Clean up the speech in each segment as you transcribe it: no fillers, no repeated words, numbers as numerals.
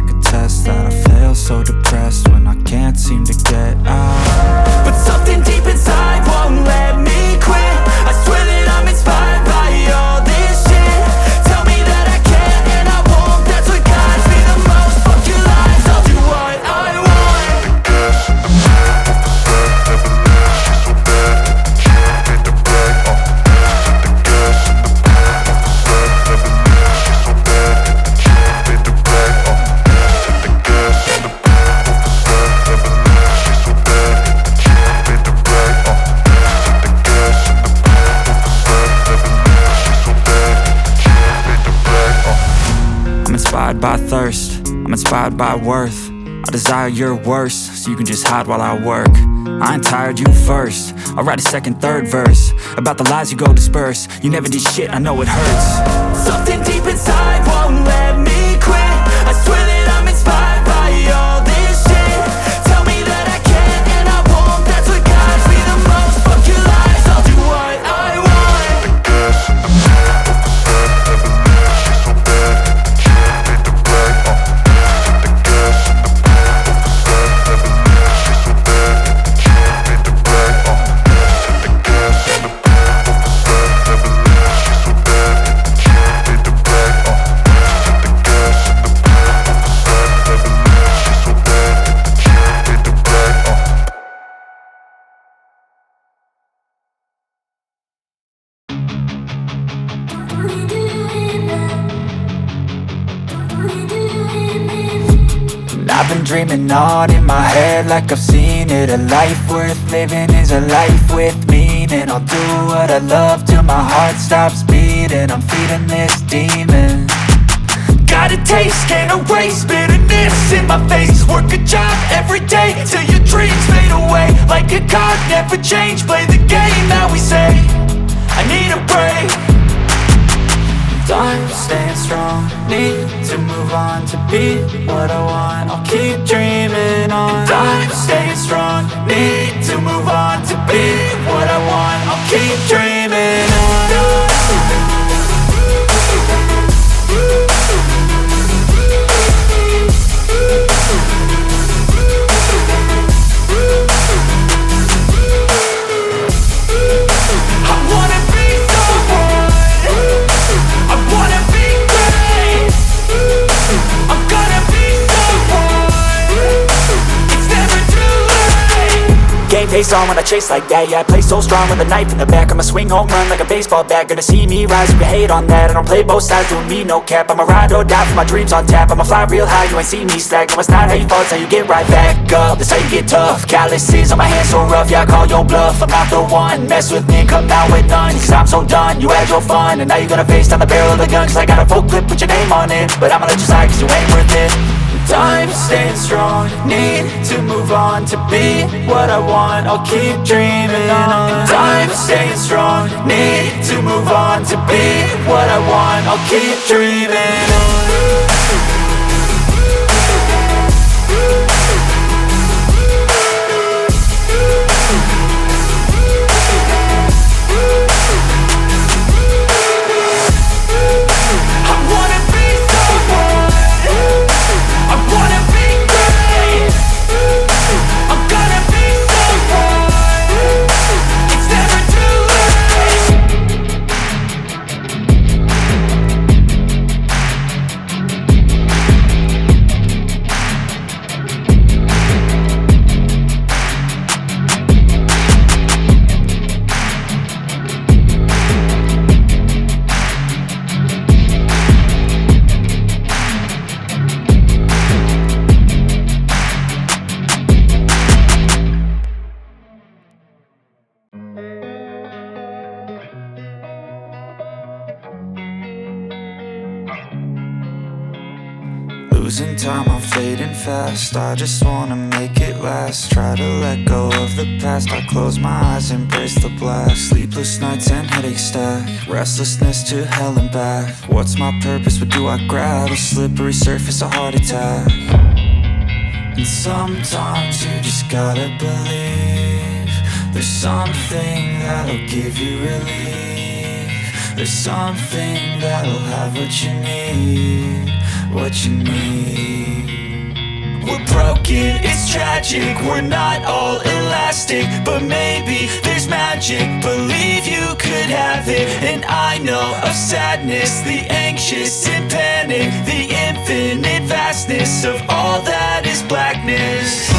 could test that I fail, so depressed when I can't seem to get out. But something deep inside won't let me quit. I swear that I'm inspired by all this shit. Tell me that I can and I won't. That's what guides me the most. Fuck your lies, I'll do what I want. I'm inspired by thirst, I'm inspired by worth. I desire your worst, so you can just hide while I work. I ain't tired, you first. I'll write a second, third verse about the lies you go disperse. You never did shit, I know it hurts. Something deep inside won't let me quit. I swear that I'm inspired by all this shit. Tell me that I can and I won't. That's what guides me the most. Fuck your lies, I'll do what I want. I've been dreaming on in my head like I've seen it. A life worth living is a life with meaning. I'll do what I love till my heart stops beating. I'm feeding this demon. Got a taste, can't erase bitterness in my face. Work a job every day till your dreams fade away. Like a card, never change, play the game that we say. I need a break. I'm staying strong, need to move on to be what I want. I'll keep dreaming on. I'm staying strong, need to move on to be what I want. I'll keep dreaming on. Game face on when I chase like that. Yeah, I play so strong with a knife in the back. I'ma swing home run like a baseball bat. Gonna see me rise, you can hate on that. I don't play both sides, doing me no cap. I'ma ride or die for my dreams on tap. I'ma fly real high, you ain't see me slack. No, it's not how you fall, it's how you get right back up. That's how you get tough. Calluses on my hands so rough, yeah, I call your bluff. I'm not the one, mess with me and come out with none. Cause I'm so done, you had your fun. And now you're gonna face down the barrel of the gun. Cause I got a full clip with your name on it. But I'ma let you slide cause you ain't worth it. I'm staying strong, need to move on to be what I want. I'll keep dreaming on. I'm staying strong, need to move on to be what I want. I'll keep dreaming on. Losing time, I'm fading fast. I just wanna make it last. Try to let go of the past. I close my eyes, embrace the blast. Sleepless nights and headache stack. Restlessness to hell and back. What's my purpose, what do I grab? A slippery surface, a heart attack. And sometimes you just gotta believe there's something that'll give you relief. There's something that'll have what you need, what you need. We're broken, it's tragic, we're not all elastic, but maybe there's magic. Believe you could have it. And I know of sadness, the anxious and panic, the infinite vastness of all that is blackness.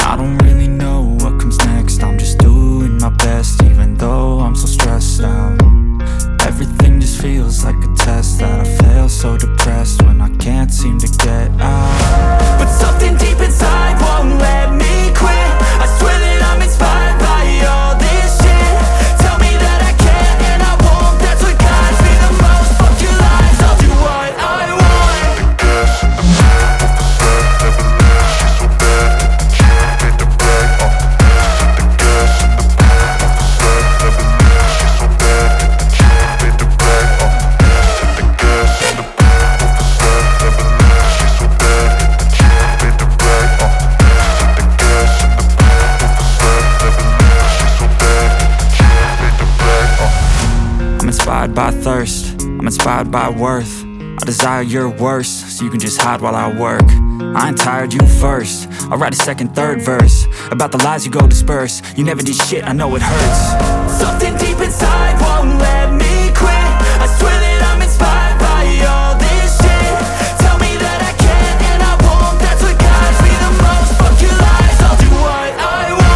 I don't really know what comes next. I'm just doing my best, even though I'm so stressed out. Everything just feels like a test that I fail, so depressed when I can't seem to get out. But something deep inside won't let me quit. I swear that I'm inspired by all this shit. Tell me that I can and I won't. That's what guides me the most. Fuck your lies, I'll do what I want. Inspired by thirst, I'm inspired by worth. I desire your worst, so you can just hide while I work. I ain't tired, you first. I'll write a second, third verse about the lies you go disperse. You never did shit, I know it hurts. Something deep inside won't let me quit. I swear that I'm inspired by all this shit. Tell me that I can and I won't. That's what guides me the most. Fuck your lies, I'll do what I want.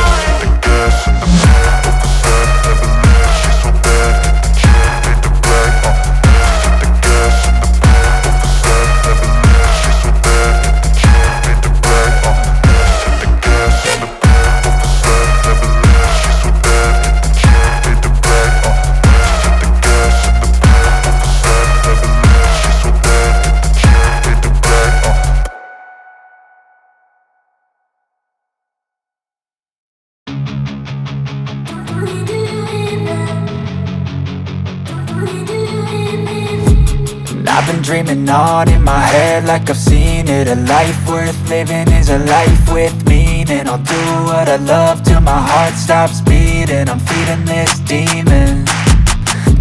I've been dreaming on in my head like I've seen it. A life worth living is a life with meaning. I'll do what I love till my heart stops beating. I'm feeding this demon.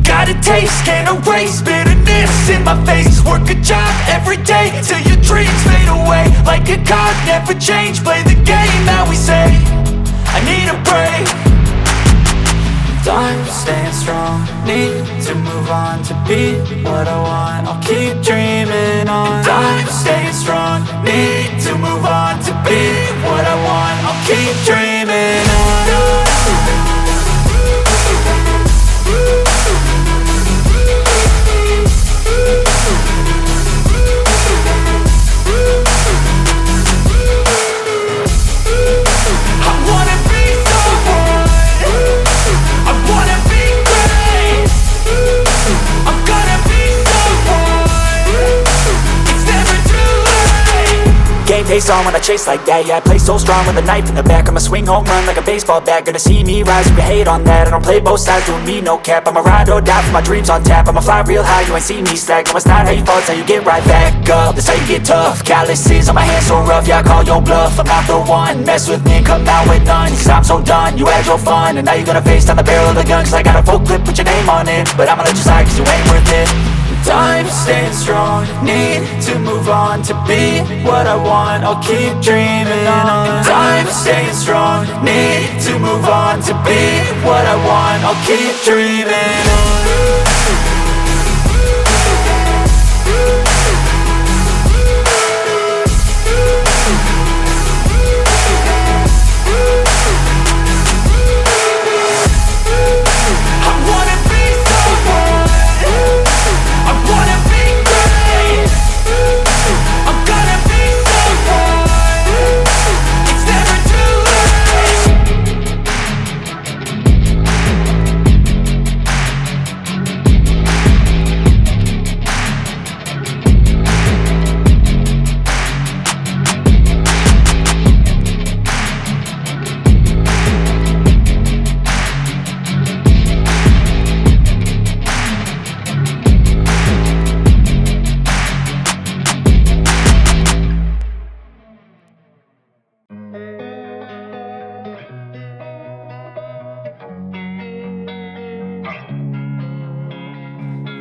Got a taste, can't erase bitterness in my face. Work a job every day till your dreams fade away. Like a card, never change, play the game that we say. I need a break. I'm staying strong, need to move on to be what I want. I'll keep dreaming on. I'm staying strong, need to move on to be what I want. I'll keep dreaming on. pace on when I chase like that. Yeah, I play so strong with a knife in the back. I'ma swing home run like a baseball bat. Gonna see me rise if you hate on that. I don't play both sides, doing me no cap. I'ma ride or die for my dreams on tap. I'ma fly real high, you ain't see me slack. No, it's not how you fall, it's how you get right back up. That's how you get tough. Calluses on my hands so rough, yeah, I call your bluff. I'm not the one, mess with me and come out with none. Cause I'm so done, you had your fun. And now you're gonna face down the barrel of the gun. Cause I got a full clip, put your name on it. But I'ma let you slide cause you ain't worth it. Time staying strong, need to move on to be what I want. I'll keep dreaming on. Time staying strong, need to move on to be what I want. I'll keep dreaming on.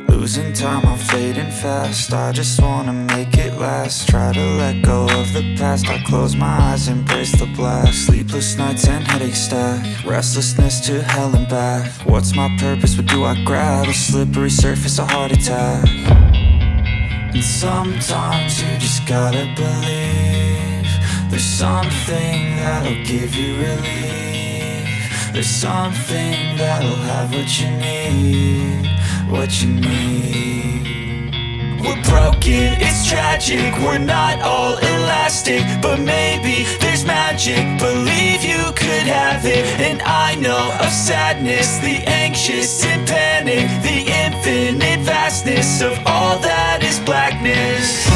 Losing time, I'm fading fast. I just wanna make it last. Try to let go of the past. I close my eyes, embrace the blast. Sleepless nights and headache stack. Restlessness to hell and back. What's my purpose, what do I grab? A slippery surface, a heart attack. And sometimes you just gotta believe there's something that'll give you relief. There's something that'll have what you need. What you need. We're broken, it's tragic. We're not all elastic, but maybe there's magic. Believe you could have it. And I know of sadness, the anxious and panic, the infinite vastness of all that is blackness.